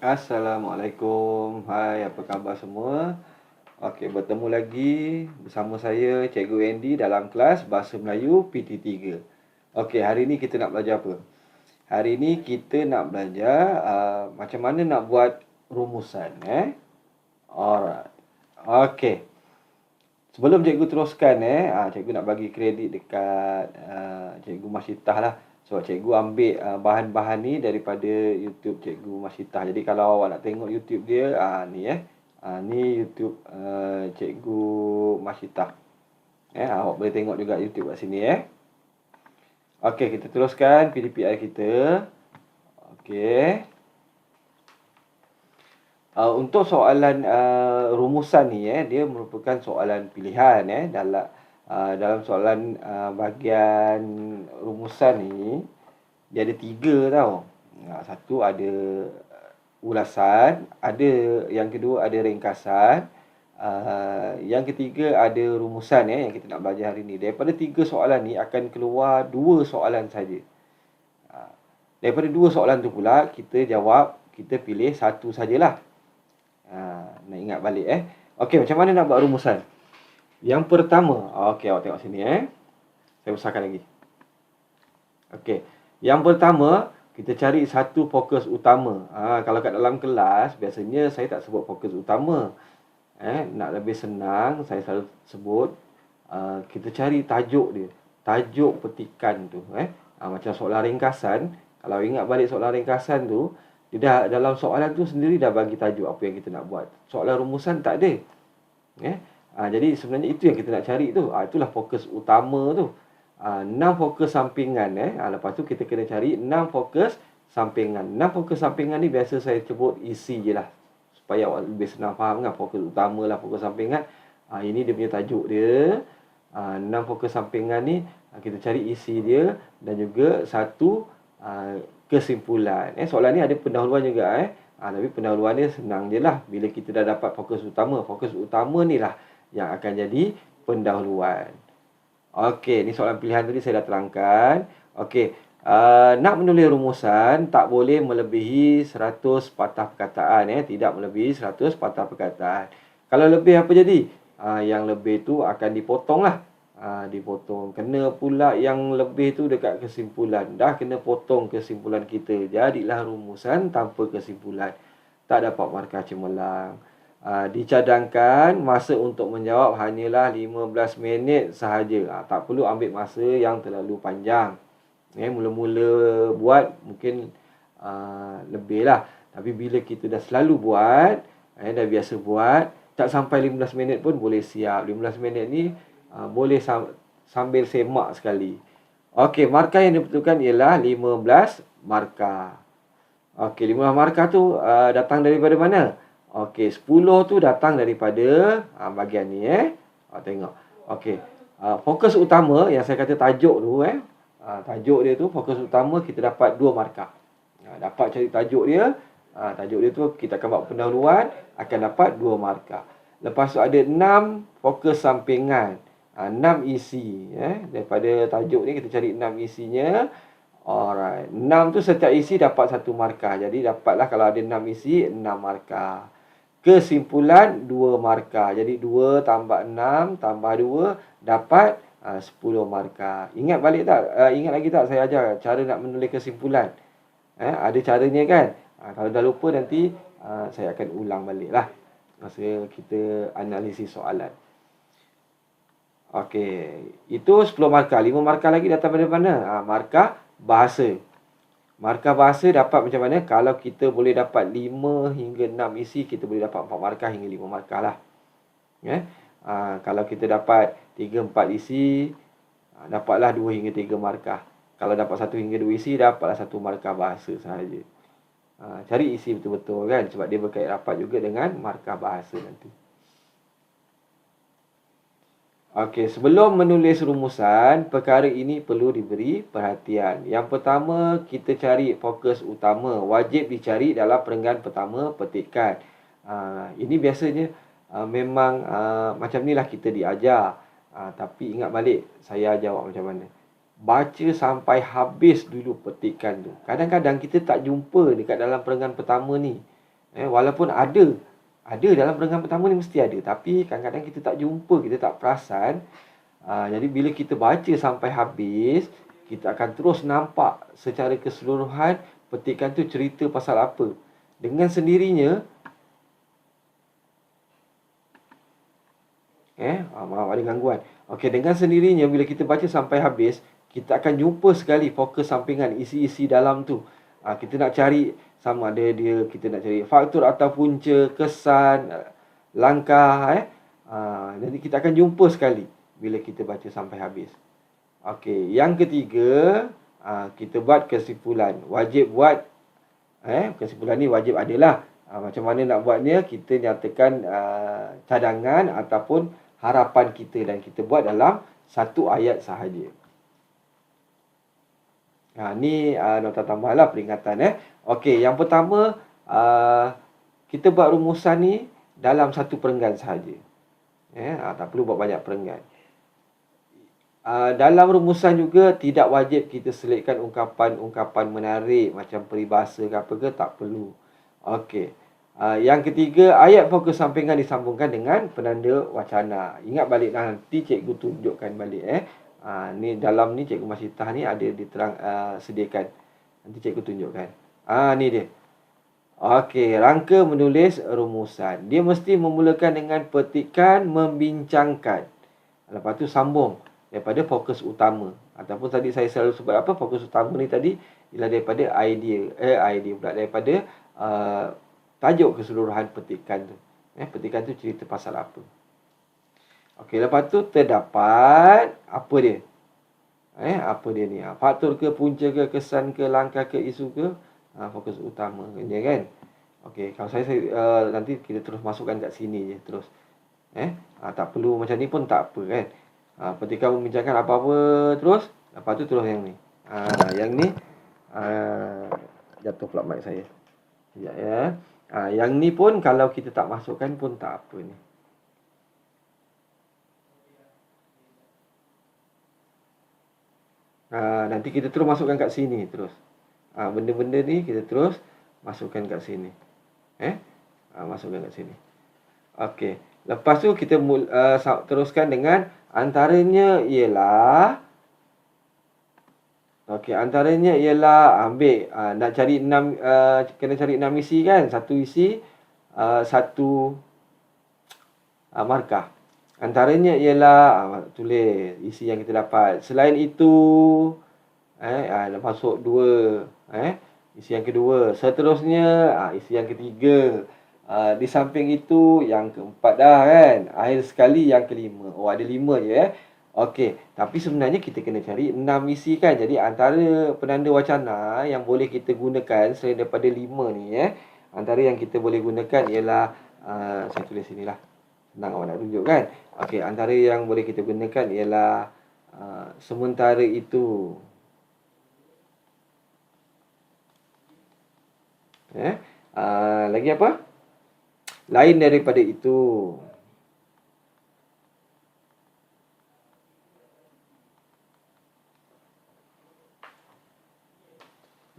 Assalamualaikum. Hai, apa khabar semua? Okey, bertemu lagi bersama saya Cikgu Andy dalam kelas Bahasa Melayu PT3. Okey, hari ni kita nak belajar apa? Hari ni kita nak belajar macam mana nak buat rumusan, Alright. Okey. Sebelum cikgu teruskan, cikgu nak bagi kredit dekat Cikgu Masyitah lah. Sebab cikgu ambil bahan-bahan ni daripada YouTube Cikgu Masyitah. Jadi kalau awak nak tengok YouTube dia, ni ni YouTube Cikgu Masyitah. Awak boleh tengok juga YouTube kat sini, Okey, kita teruskan PDPI kita. Okey. Untuk soalan rumusan ni, dia merupakan soalan pilihan, dalam soalan bahagian rumusan ni, dia ada 3 tau. Satu ada ulasan, yang kedua ada ringkasan, yang ketiga ada rumusan, yang kita nak belajar hari ni. Daripada 3 soalan ni akan keluar 2 soalan saja. Daripada 2 soalan tu pula kita pilih satu sajalah. Nak ingat balik, Okey, macam mana nak buat rumusan? Yang pertama, okey, awak tengok sini, Saya besarkan lagi. Okey, yang pertama kita cari satu fokus utama. Kalau kat dalam kelas biasanya saya tak sebut fokus utama. Nak lebih senang saya selalu sebut kita cari tajuk dia. Tajuk petikan tu, macam soalan ringkasan. Kalau ingat balik soalan ringkasan tu, dia dah dalam soalan tu sendiri dah bagi tajuk apa yang kita nak buat. Soalan rumusan tak ada. Jadi sebenarnya itu yang kita nak cari tu. Itulah fokus utama tu. 6 fokus sampingan. Lepas tu kita kena cari 6 fokus sampingan. 6 fokus sampingan ni biasa saya sebut isi je lah. Supaya awak lebih senang faham kan. Fokus utama lah fokus sampingan. Ini dia punya tajuk dia. 6 fokus sampingan ni kita cari isi dia. Dan juga satu kesimpulan. Soalan ni ada pendahuluan juga, tapi pendahuluan dia senang je lah. Bila kita dah dapat fokus utama ni lah yang akan jadi pendahuluan. Okey, ni soalan pilihan tadi saya dah terangkan. Okey, nak menulis rumusan tak boleh melebihi 100 patah perkataan, Tidak melebihi 100 patah perkataan. Kalau lebih apa jadi? Yang lebih tu akan dipotong lah. Dipotong. Kena pula yang lebih tu dekat kesimpulan. Dah kena potong kesimpulan kita. Jadilah rumusan tanpa kesimpulan. Tak dapat markah cemerlang. Dicadangkan masa untuk menjawab hanyalah 15 minit sahaja. Tak perlu ambil masa yang terlalu panjang. Mula-mula buat mungkin lebih lah. Tapi bila kita dah selalu buat, dah biasa buat, tak sampai 15 minit pun boleh siap. 15 minit ni boleh sambil semak sekali. Okey, markah yang diperlukan ialah 15 markah. Okey, 15 markah tu datang daripada mana? Okey, 10 tu datang daripada bahagian ni, tengok. Okey, fokus utama yang saya kata tajuk tu, tajuk dia tu, fokus utama kita dapat 2 markah. Dapat cari tajuk dia. Tajuk dia tu kita akan buat pendahuluan, akan dapat 2 markah. Lepas tu ada 6 fokus sampingan. 6 isi, daripada tajuk ni kita cari 6 isinya. Alright, 6 tu setiap isi dapat 1 markah. Jadi dapatlah kalau ada 6 isi, 6 markah. Kesimpulan 2 markah. Jadi 2 tambah 6 tambah 2 dapat 10 markah. Ingat balik tak? Ingat lagi tak saya ajar cara nak menulis kesimpulan? Ada caranya kan? Kalau dah lupa nanti saya akan ulang balik lah masa kita analisis soalan. Okey, itu 10 markah. 5 markah lagi datang dari mana? Markah bahasa. Markah bahasa dapat macam mana? Kalau kita boleh dapat 5 hingga 6 isi, kita boleh dapat 4 markah hingga 5 markah lah. Kalau kita dapat 3-4 isi, dapatlah 2 hingga 3 markah. Kalau dapat 1 hingga 2 isi, dapatlah 1 markah bahasa sahaja. Cari isi betul-betul kan, sebab dia berkait rapat juga dengan markah bahasa nanti. Okey, sebelum menulis rumusan, perkara ini perlu diberi perhatian. Yang pertama, kita cari fokus utama. Wajib dicari dalam perenggan pertama petikan. Ini biasanya memang macam inilah kita diajar. Tapi ingat balik, saya ajar awak macam mana. Baca sampai habis dulu petikan tu. Kadang-kadang kita tak jumpa dekat dalam perenggan pertama ni. Walaupun ada dalam perenggan pertama ni mesti ada, tapi kadang-kadang kita tak jumpa, kita tak perasan. Jadi bila kita baca sampai habis, kita akan terus nampak secara keseluruhan petikan tu cerita pasal apa. Dengan sendirinya, maaf ada gangguan. Okey, dengan sendirinya bila kita baca sampai habis, kita akan jumpa sekali fokus sampingan, isi-isi dalam tu. Kita nak cari sama ada kita nak cari faktor atau punca, kesan, langkah. Jadi kita akan jumpa sekali bila kita baca sampai habis. Okey, yang ketiga, kita buat kesimpulan. Wajib buat, kesimpulan ni wajib adalah. Macam mana nak buatnya, kita nyatakan cadangan ataupun harapan kita dan kita buat dalam satu ayat sahaja. Ni nota tambahlah peringatan. Okey, yang pertama, kita buat rumusan ni dalam satu perenggan sahaja. Tak perlu buat banyak perenggan. Dalam rumusan juga tidak wajib kita selitkan ungkapan-ungkapan menarik macam peribahasa ke apa ke, tak perlu. Okey. Yang ketiga, ayat fokus sampingan disambungkan dengan penanda wacana. Ingat balik nanti cikgu tunjukkan balik. Ni dalam ni Cikgu Masyitah ni ada sediakan. Nanti cikgu tunjukkan. Ni dia. Okey, rangka menulis rumusan. Dia mesti memulakan dengan petikan membincangkan. Lepas tu sambung daripada fokus utama. Ataupun tadi saya selalu sebut apa fokus utama ni tadi ialah daripada idea pula daripada tajuk keseluruhan petikan tu. Petikan tu cerita pasal apa. Okey, lepas tu terdapat apa dia? Apa dia ni? Faktor ke, punca ke, kesan ke, langkah ke, isu ke? Fokus utama dia kan. Okey, kalau saya nanti kita terus masukkan kat sini je terus. Tak perlu macam ni pun tak apa kan. Petikan membincangkan apa-apa terus, lepas tu terus yang ni. Yang ni jatuh pula mic saya. Sekejap ya. Yang ni pun kalau kita tak masukkan pun tak apa ni. Nanti kita terus masukkan kat sini terus. Benda-benda ni kita terus masukkan kat sini. Masukkan kat sini. Okey. Lepas tu kita teruskan dengan antaranya ialah antaranya ialah ambil nak cari 6 kena cari 6 isi kan. Satu isi satu markah. Antaranya ialah tulis isi yang kita dapat. Selain itu masuk 2 isi yang kedua. Seterusnya isi yang ketiga. Di samping itu yang keempat dah kan. Akhir sekali yang kelima. Ada 5 je Okey, tapi sebenarnya kita kena cari 6 isi kan. Jadi antara penanda wacana yang boleh kita gunakan selain daripada 5 ni antara yang kita boleh gunakan ialah saya tulis sinilah. Senang awak nak tunjuk kan. Okey, antara yang boleh kita gunakan ialah sementara itu. Lagi apa? Lain daripada itu.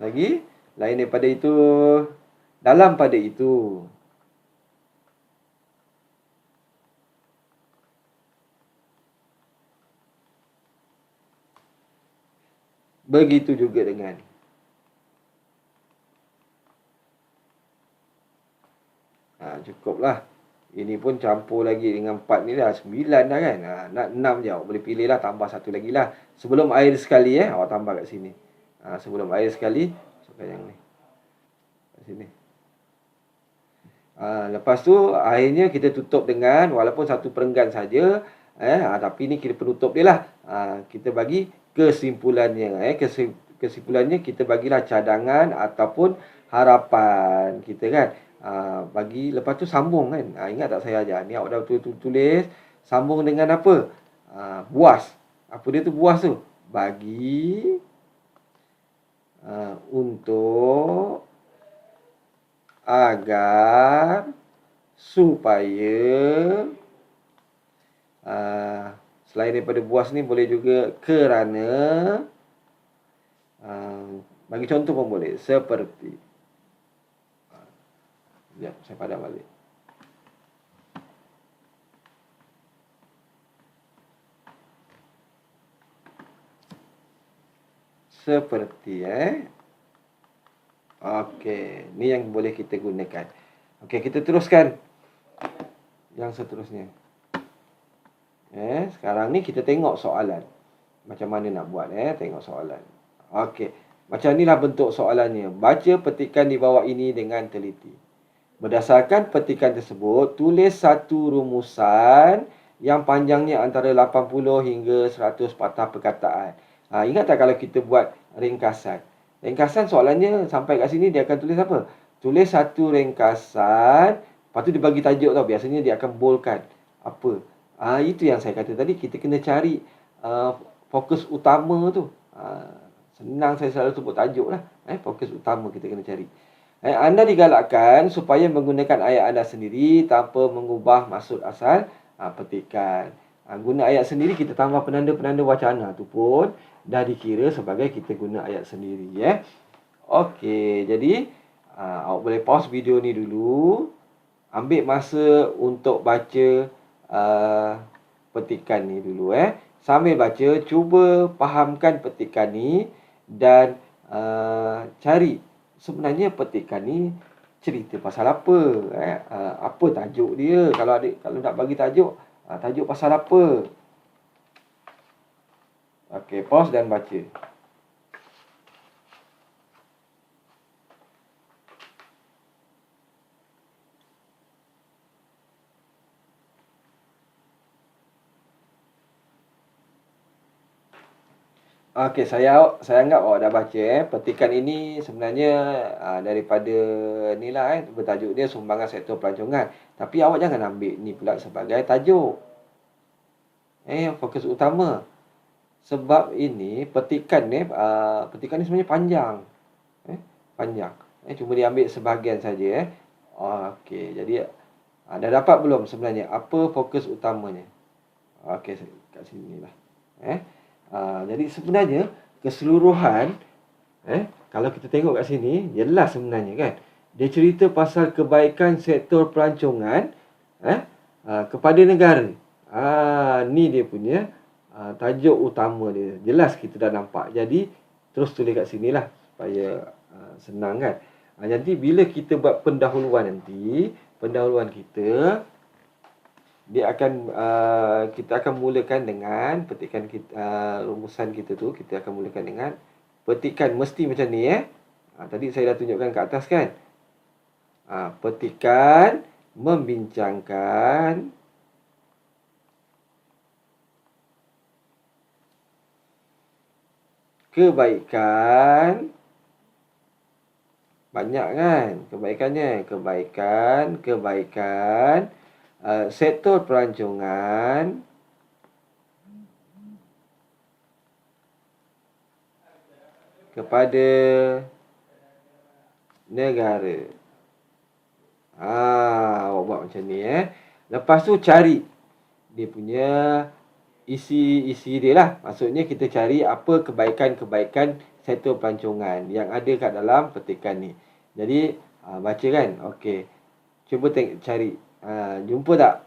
Lagi, lain daripada itu, dalam pada itu. Begitu juga dengan. Cukuplah. Ini pun campur lagi dengan 4 ni dah 9 dah kan. Nak 6 je awak boleh pilih lah, tambah satu lagi lah. Sebelum air sekali awak tambah kat sini. Sebelum air sekali masukkan yang ni kat sini. Lepas tu akhirnya kita tutup dengan walaupun satu perenggan saja tapi ni kita penutup dia lah. Kita bagi kesimpulannya kesimpulannya kita bagilah cadangan ataupun harapan kita kan. Bagi lepas tu sambung kan. Ingat tak saya ajar ni awak dah tulis sambung dengan apa? Buas. Apa dia tu buas tu? Bagi untuk agar supaya selain daripada buas ni boleh juga kerana bagi contoh pun boleh seperti Sekejap, saya padam balik. Seperti okey, ni yang boleh kita gunakan. Okey, kita teruskan yang seterusnya. Sekarang ni kita tengok soalan. Macam mana nak buat tengok soalan. Okey, macam inilah bentuk soalannya. Baca petikan di bawah ini dengan teliti. Berdasarkan petikan tersebut, tulis satu rumusan yang panjangnya antara 80 hingga 100 patah perkataan. Ingat tak kalau kita buat ringkasan? Ringkasan soalannya sampai kat sini dia akan tulis apa? Tulis satu ringkasan, lepas tu dia bagi tajuk tau. Biasanya dia akan boldkan apa. Itu yang saya kata tadi, kita kena cari fokus utama tu. Senang saya selalu sebut tajuk lah. Fokus utama kita kena cari. Anda digalakkan supaya menggunakan ayat anda sendiri tanpa mengubah maksud asal petikan. Guna ayat sendiri, kita tambah penanda-penanda wacana tu pun dah dikira sebagai kita guna ayat sendiri. Okey, jadi awak boleh pause video ni dulu. Ambil masa untuk baca petikan ni dulu. Sambil baca, cuba fahamkan petikan ni dan cari sebenarnya petikan ni cerita pasal apa. Apa tajuk dia? Kalau nak bagi tajuk, tajuk pasal apa? Okey, pause dan baca. Okey, saya anggap awak dah baca. Petikan ini sebenarnya daripada ni lah bertajuk dia sumbangan sektor pelancongan. Tapi awak jangan ambil ni pula sebagai tajuk. Fokus utama. Sebab ini petikan ni sebenarnya panjang. Panjang. Cuma dia ambil sebahagian saja. Okey, jadi dah dapat belum sebenarnya apa fokus utamanya? Okey, kat sinilah. Jadi sebenarnya keseluruhan kalau kita tengok kat sini jelas sebenarnya kan. Dia cerita pasal kebaikan sektor pelancongan kepada negara. Ni dia punya tajuk utama dia. Jelas kita dah nampak. Jadi terus tulis kat sinilah supaya senang kan. Jadi bila kita buat pendahuluan nanti, pendahuluan kita kita akan mulakan dengan petikan kita, rumusan kita tu kita akan mulakan dengan petikan mesti macam ni tadi saya dah tunjukkan kat atas kan. Petikan membincangkan kebaikan, banyak kan kebaikannya, kebaikan sektor pelancongan kepada negara. Awak buat macam ni Lepas tu cari dia punya isi dia lah. Maksudnya kita cari apa kebaikan-kebaikan sektor pelancongan yang ada kat dalam petikan ni. Jadi baca kan. Okey, cuba cari. Jumpa tak?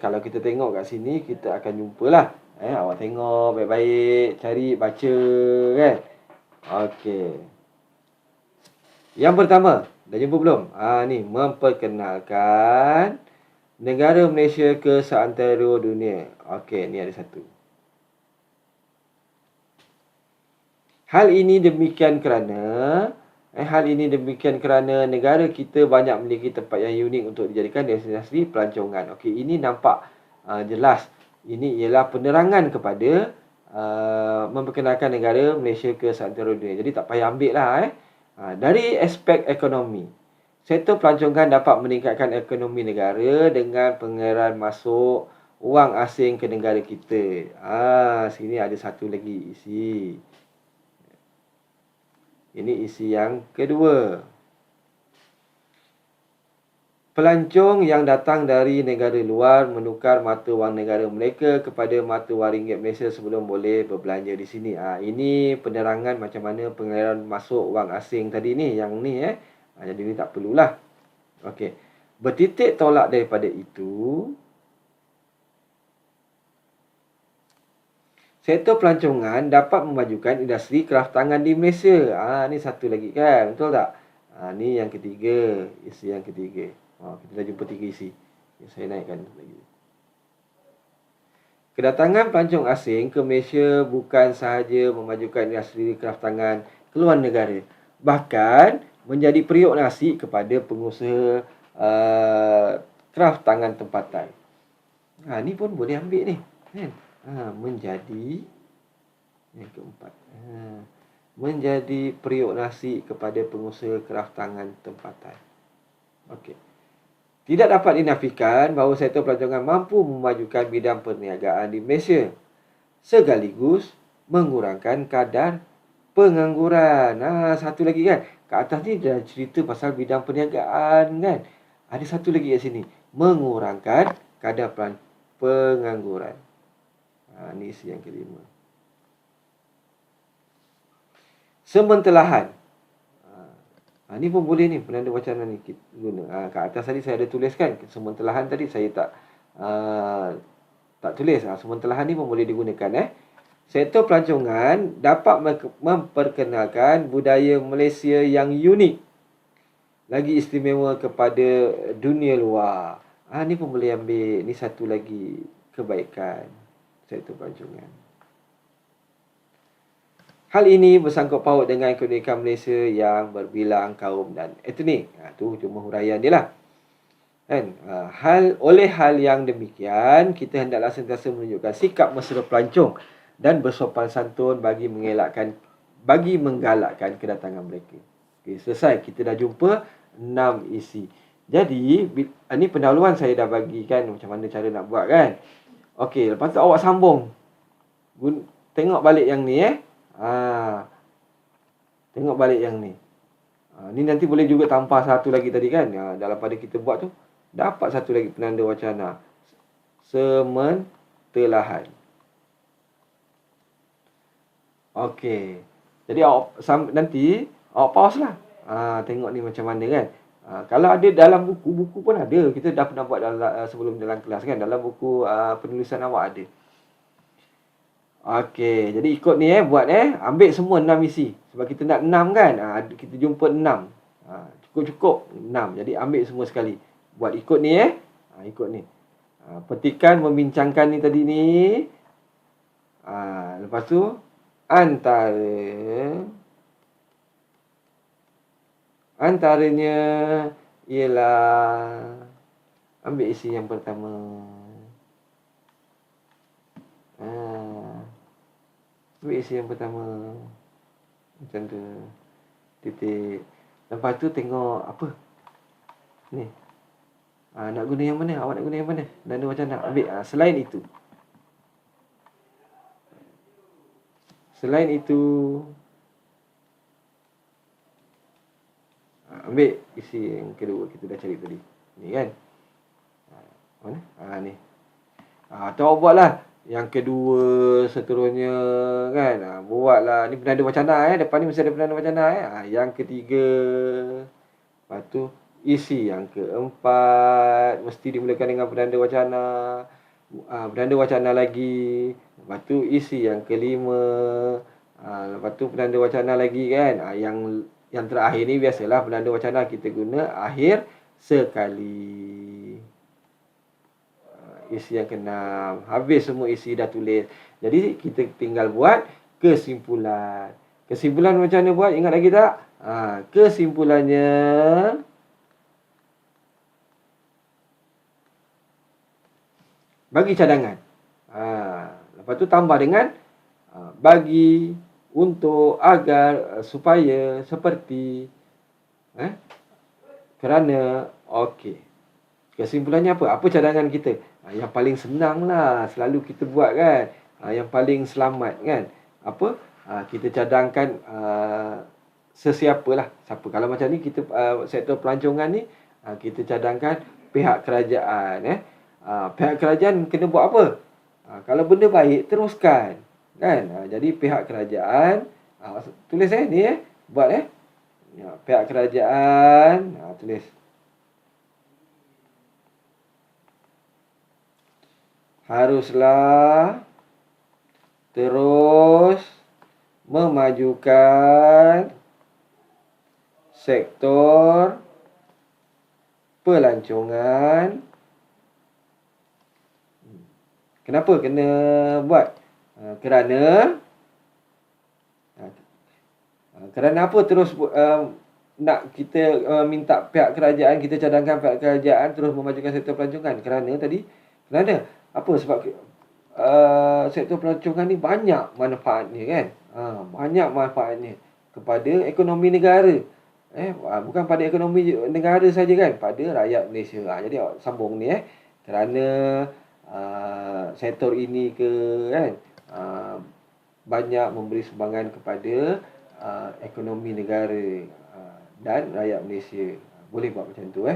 Kalau kita tengok kat sini, kita akan jumpa lah. Awak tengok baik-baik, cari, baca kan. Okey, yang pertama, dah jumpa belum? Ni, memperkenalkan negara Malaysia ke seantero dunia. Okey, ni ada satu. Hal ini demikian kerana negara kita banyak memiliki tempat yang unik untuk dijadikan destinasi pelancongan. Okey, ini nampak jelas. Ini ialah penerangan kepada memperkenalkan negara Malaysia ke seantero dunia. Jadi tak payah ambil lah. Dari aspek ekonomi, sektor pelancongan dapat meningkatkan ekonomi negara dengan pengaliran masuk wang asing ke negara kita. Sini ada satu lagi isi. Ini isi yang kedua. Pelancong yang datang dari negara luar menukar mata wang negara mereka kepada mata wang ringgit Malaysia sebelum boleh berbelanja di sini. Ini penerangan macam mana pengaliran masuk wang asing tadi ni. Yang ni Jadi ni tak perlulah. Okey. Bertitik tolak daripada itu, sektor pelancongan dapat memajukan industri kraftangan di Malaysia. Ni satu lagi kan, betul tak? Ni yang ketiga, isi yang ketiga. Kita dah jumpa 3 isi. Saya naikkan lagi. Kedatangan pelancong asing ke Malaysia bukan sahaja memajukan industri kraftangan keluar negara, bahkan menjadi periuk nasi kepada pengusaha kraftangan tempatan. Ni pun boleh ambil ni, kan? Menjadi yang keempat. Menjadi periuk nasi kepada pengusaha kraftangan tempatan. Okey. Tidak dapat dinafikan bahawa sektor pelancongan mampu memajukan bidang perniagaan di Malaysia sekaligus mengurangkan kadar pengangguran. Satu lagi kan. Kat atas ni dah cerita pasal bidang perniagaan kan. Ada satu lagi kat sini. Mengurangkan kadar pengangguran. Ni isi yang kelima. Sementelahan. Ni pun boleh ni, penanda wacana ni kita guna. Kat atas tadi saya ada tuliskan. Sementelahan tadi saya tak tulis. Sementelahan ni pun boleh digunakan. Sektor pelancongan dapat memperkenalkan budaya Malaysia yang unik, lagi istimewa kepada dunia luar. Ni pun boleh ambil. Ni satu lagi kebaikan sektor pelancongan. Hal ini bersangkut paut dengan keunikan Malaysia yang berbilang kaum dan etnik. Tu cuma huraian dia lah. Kan? Oleh hal yang demikian, kita hendaklah sentiasa menunjukkan sikap mesra pelancong dan bersopan santun bagi menggalakkan kedatangan mereka. Okay, selesai. Kita dah jumpa 6 isi. Jadi, ni pendahuluan saya dah bagikan macam mana cara nak buat kan. Okey, lepas tu awak sambung. Tengok balik yang ni tengok balik yang ni. Ni nanti boleh juga tambah satu lagi tadi kan. Dalam pada kita buat tu, dapat satu lagi penanda wacana. Sementelahan. Okey. Jadi nanti awak pause lah. Tengok ni macam mana kan. Kalau ada dalam buku pun ada. Kita dah pernah buat sebelum dalam kelas kan. Dalam buku penulisan awak ada. Okey, jadi ikut ni buat ambil semua 6 isi. Sebab kita nak 6 kan. Kita jumpa 6. Cukup-cukup 6. Jadi ambil semua sekali. Buat ikut ni ikut ni. Petikan membincangkan ni tadi ni. Lepas tu antaranya ialah ambil isi yang pertama. Ambil isi yang pertama. Macam tu. Titik. Lepas tu tengok apa? Ni. Nak guna yang mana? Awak nak guna yang mana? Dan macam nak ambil. Selain itu. Ambil isi yang kedua. Kita dah cari tadi. Ni kan? Mana? Ni. Atau awak buatlah. Yang kedua seterusnya kan. Buatlah. Ni penanda wacana Depan ni mesti ada penanda wacana Yang ketiga. Lepas tu isi yang keempat. Mesti dimulakan dengan penanda wacana. Penanda wacana lagi. Lepas tu isi yang kelima. Lepas tu penanda wacana lagi kan. Yang terakhir ni biasalah penanda wacana kita guna akhir sekali. Isi yang keenam. Habis semua isi dah tulis. Jadi kita tinggal buat kesimpulan. Kesimpulan macam mana buat? Ingat lagi tak? Kesimpulannya bagi cadangan. Lepas tu tambah dengan bagi, untuk, agar, supaya, seperti, kerana. Okey. Kesimpulannya apa? Apa cadangan kita? Yang paling senang lah. Selalu kita buat kan. Yang paling selamat kan. Apa? Kita cadangkan sesiapa lah. Siapa. Kalau macam ni, kita sektor pelancongan ni, kita cadangkan pihak kerajaan. Pihak kerajaan kena buat apa? Kalau benda baik, teruskan. Kan? Jadi pihak kerajaan, tulis ni buat pihak kerajaan, tulis. haruslah terus memajukan sektor pelancongan. Kenapa kena buat? Kerana apa terus nak kita minta pihak kerajaan, kita cadangkan pihak kerajaan terus memajukan sektor pelancongan? Kerana apa? Sebab sektor pelancongan ni banyak manfaatnya kan. Banyak manfaatnya kepada ekonomi negara. Bukan pada ekonomi negara saja kan, pada rakyat Malaysia. Jadi sambung ni kerana sektor ini kan banyak memberi sumbangan kepada ekonomi negara dan rakyat Malaysia. Boleh buat macam tu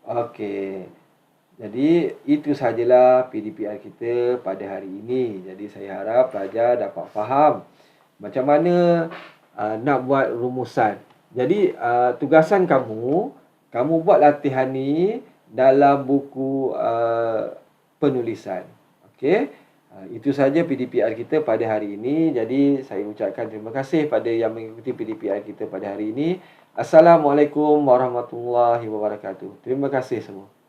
Okey. Jadi itu sajalah PDPR kita pada hari ini. Jadi saya harap pelajar dapat faham macam mana nak buat rumusan. Jadi tugasan kamu buat latihan ni dalam buku penulisan. Okey. Itu saja PDPR kita pada hari ini. Jadi saya ucapkan terima kasih pada yang mengikuti PDPR kita pada hari ini. Assalamualaikum warahmatullahi wabarakatuh. Terima kasih semua.